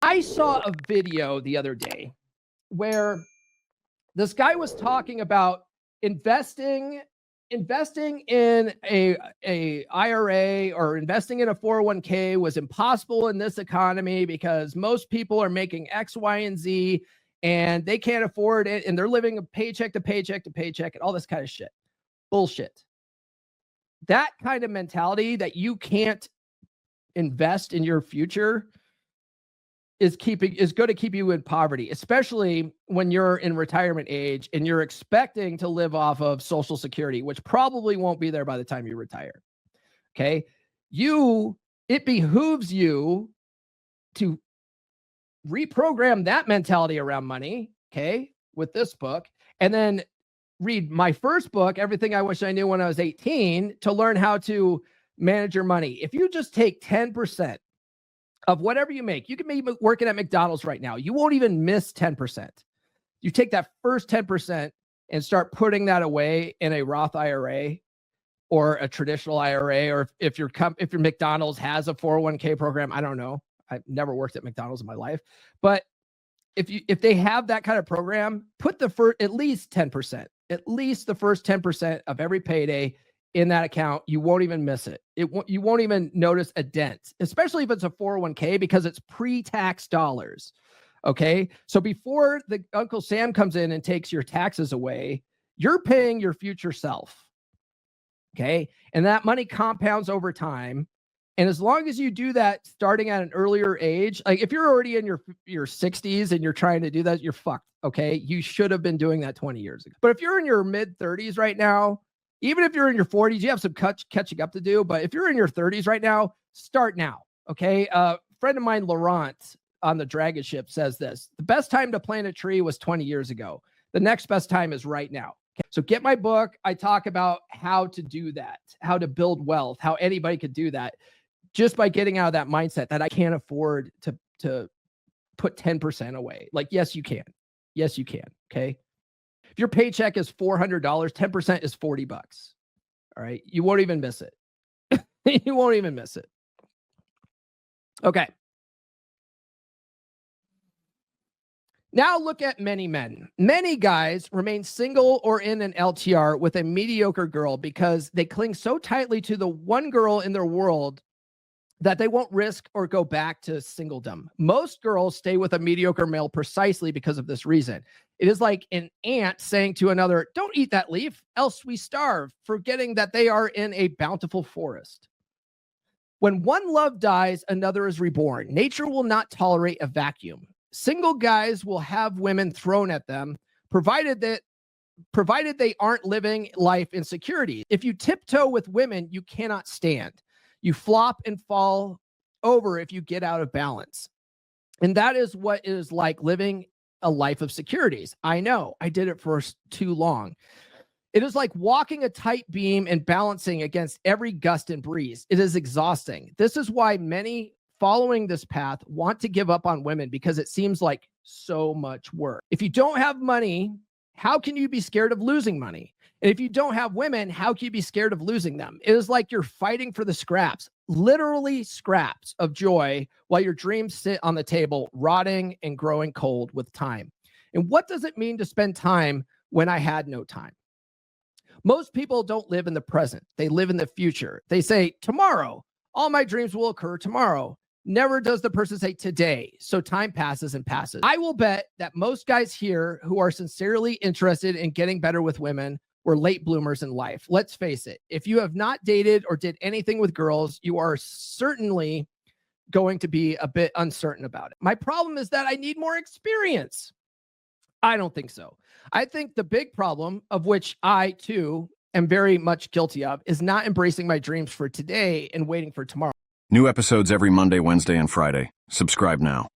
I saw a video the other day where this guy was talking about investing in a IRA or investing in a 401k was impossible in this economy because most people are making X, Y, and Z and they can't afford it and they're living a paycheck to paycheck to paycheck and all this kind of shit. Bullshit. That kind of mentality that you can't invest in your future is going to keep you in poverty, especially when you're in retirement age and you're expecting to live off of Social Security, which probably won't be there by the time you retire. Okay. It behooves you to reprogram that mentality around money. Okay. With this book, and then read my first book, Everything I Wish I Knew When I Was 18, to learn how to manage your money. If you just take 10% of whatever you make, you can be working at McDonald's right now. You won't even miss 10%. You take that first 10% and start putting that away in a Roth IRA or a traditional IRA, or if your McDonald's has a 401k program, I don't know. I've never worked at McDonald's in my life, but if they have that kind of program, put at least 10%, at least the first 10% of every payday in that account. You won't even miss it. You won't even notice a dent, especially if it's a 401k, because it's pre-tax dollars. Okay. So before the Uncle Sam comes in and takes your taxes away, you're paying your future self. Okay. And that money compounds over time. And as long as you do that starting at an earlier age, like if you're already in your 60s and you're trying to do that, you're fucked. Okay. You should have been doing that 20 years ago. But if you're in your mid 30s right now, even if you're in your 40s, you have some catching up to do. But if you're in your 30s right now, start now. Okay. A friend of mine, Laurent, on the Dragon Ship says this: the best time to plant a tree was 20 years ago. The next best time is right now. Okay? So get my book. I talk about how to do that, how to build wealth, how anybody could do that just by getting out of that mindset that I can't afford to put 10% away. Like, yes, you can. Yes, you can. Okay. If your paycheck is $400, 10% is $40. All right. You won't even miss it. You won't even miss it. Okay. Now look at many men. Many guys remain single or in an LTR with a mediocre girl because they cling so tightly to the one girl in their world that they won't risk or go back to singledom. Most girls stay with a mediocre male precisely because of this reason. It is like an ant saying to another, "Don't eat that leaf, else we starve," forgetting that they are in a bountiful forest. When one love dies, another is reborn. Nature will not tolerate a vacuum. Single guys will have women thrown at them, provided they aren't living life in security. If you tiptoe with women, you cannot stand. You flop and fall over if you get out of balance. And that is what it is like living a life of securities. I know, I did it for too long. It is like walking a tight beam and balancing against every gust and breeze. It is exhausting. This is why many following this path want to give up on women, because it seems like so much work. If you don't have money, how can you be scared of losing money? And if you don't have women, how can you be scared of losing them? It is like you're fighting for the scraps, literally scraps of joy, while your dreams sit on the table, rotting and growing cold with time. And what does it mean to spend time when I had no time? Most people don't live in the present. They live in the future. They say, tomorrow, all my dreams will occur tomorrow. Never does the person say today. So time passes and passes. I will bet that most guys here who are sincerely interested in getting better with women were late bloomers in life. Let's face it. If you have not dated or did anything with girls, you are certainly going to be a bit uncertain about it. My problem is that I need more experience. I don't think so. I think the big problem, of which I too am very much guilty of, is not embracing my dreams for today and waiting for tomorrow. New episodes every Monday, Wednesday, and Friday. Subscribe now.